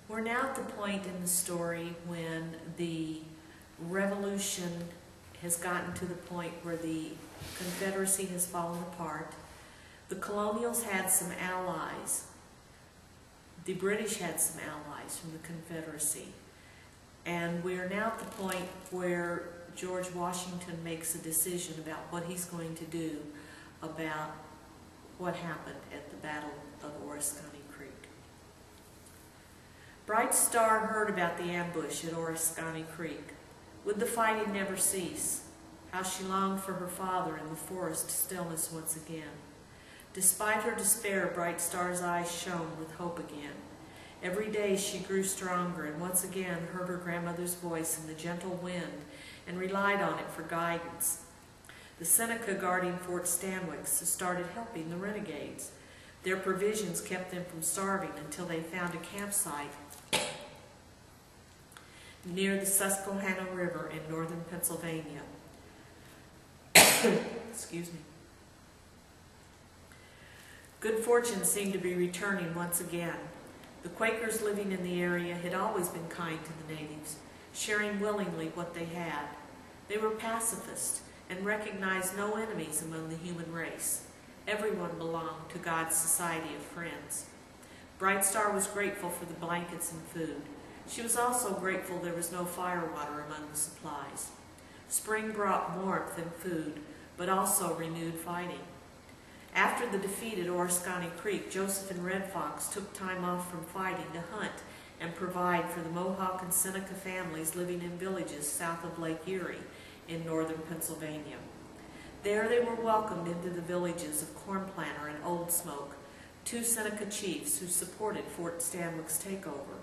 We're now at the point in the story when the revolution has gotten to the point where the Confederacy has fallen apart. The colonials had some allies. The British had some allies from the Confederacy. And we are now at the point where George Washington makes a decision about what he's going to do about what happened at the Battle of Oriskany Creek. Bright Star heard about the ambush at Oriskany Creek. Would the fighting never cease? How she longed for her father in the forest stillness once again. Despite her despair, Bright Star's eyes shone with hope again. Every day she grew stronger and once again heard her grandmother's voice in the gentle wind and relied on it for guidance. The Seneca guarding Fort Stanwix started helping the renegades. Their provisions kept them from starving until they found a campsite near the Susquehanna River in northern Pennsylvania. Excuse me. Good fortune seemed to be returning once again. The Quakers living in the area had always been kind to the natives, sharing willingly what they had. They were pacifists and recognized no enemies among the human race. Everyone belonged to God's society of friends. Bright Star was grateful for the blankets and food. She was also grateful there was no firewater among the supplies. Spring brought warmth and food, but also renewed fighting. After the defeat at Oriskany Creek, Joseph and Red Fox took time off from fighting to hunt and provide for the Mohawk and Seneca families living in villages south of Lake Erie in northern Pennsylvania. There they were welcomed into the villages of Cornplanter and Old Smoke, two Seneca chiefs who supported Fort Stanwix's takeover.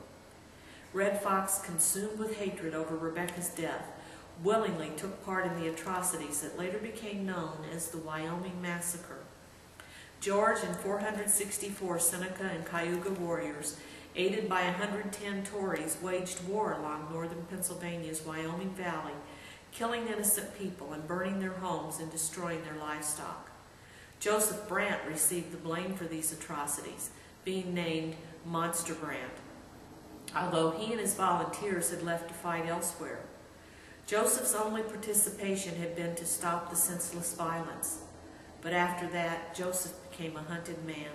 Red Fox, consumed with hatred over Rebecca's death, willingly took part in the atrocities that later became known as the Wyoming Massacre. George and 464 Seneca and Cayuga warriors, aided by 110 Tories, waged war along northern Pennsylvania's Wyoming Valley, killing innocent people and burning their homes and destroying their livestock. Joseph Brant received the blame for these atrocities, being named Monster Brant, although he and his volunteers had left to fight elsewhere. Joseph's only participation had been to stop the senseless violence, but after that, Joseph became a hunted man.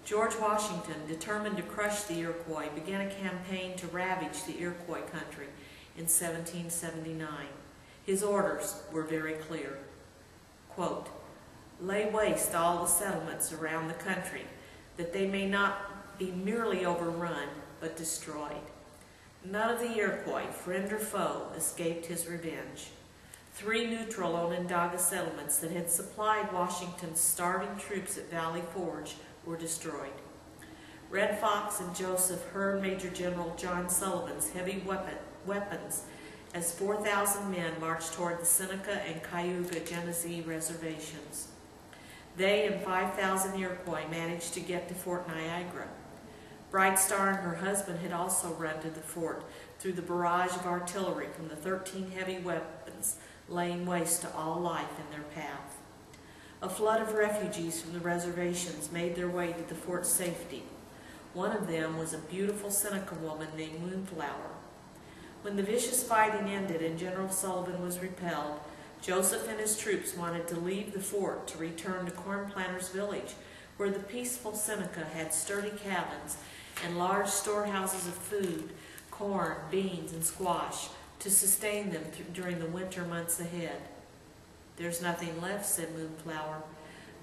George Washington, determined to crush the Iroquois, began a campaign to ravage the Iroquois country in 1779. His orders were very clear. Quote, "Lay waste all the settlements around the country, that they may not be merely overrun, but destroyed." None of the Iroquois, friend or foe, escaped his revenge. 3 neutral Onondaga settlements that had supplied Washington's starving troops at Valley Forge were destroyed. Red Fox and Joseph heard Major General John Sullivan's heavy weapons as 4,000 men marched toward the Seneca and Cayuga Genesee reservations. They and 5,000 Iroquois managed to get to Fort Niagara. Bright Star and her husband had also run to the fort through the barrage of artillery from the 13 heavy weapons, laying waste to all life in their path. A flood of refugees from the reservations made their way to the fort's safety. One of them was a beautiful Seneca woman named Moonflower. When the vicious fighting ended and General Sullivan was repelled, Joseph and his troops wanted to leave the fort to return to Cornplanter's village, where the peaceful Seneca had sturdy cabins and large storehouses of food, corn, beans, and squash to sustain them during the winter months ahead. "There's nothing left," said Moonflower.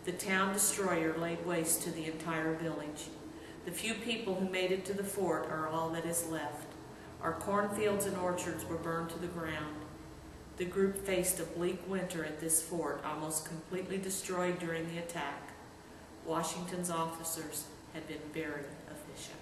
The town destroyer laid waste to the entire village. The few people who made it to the fort are all that is left. Our cornfields and orchards were burned to the ground. The group faced a bleak winter at this fort, almost completely destroyed during the attack. Washington's officers had been very efficient.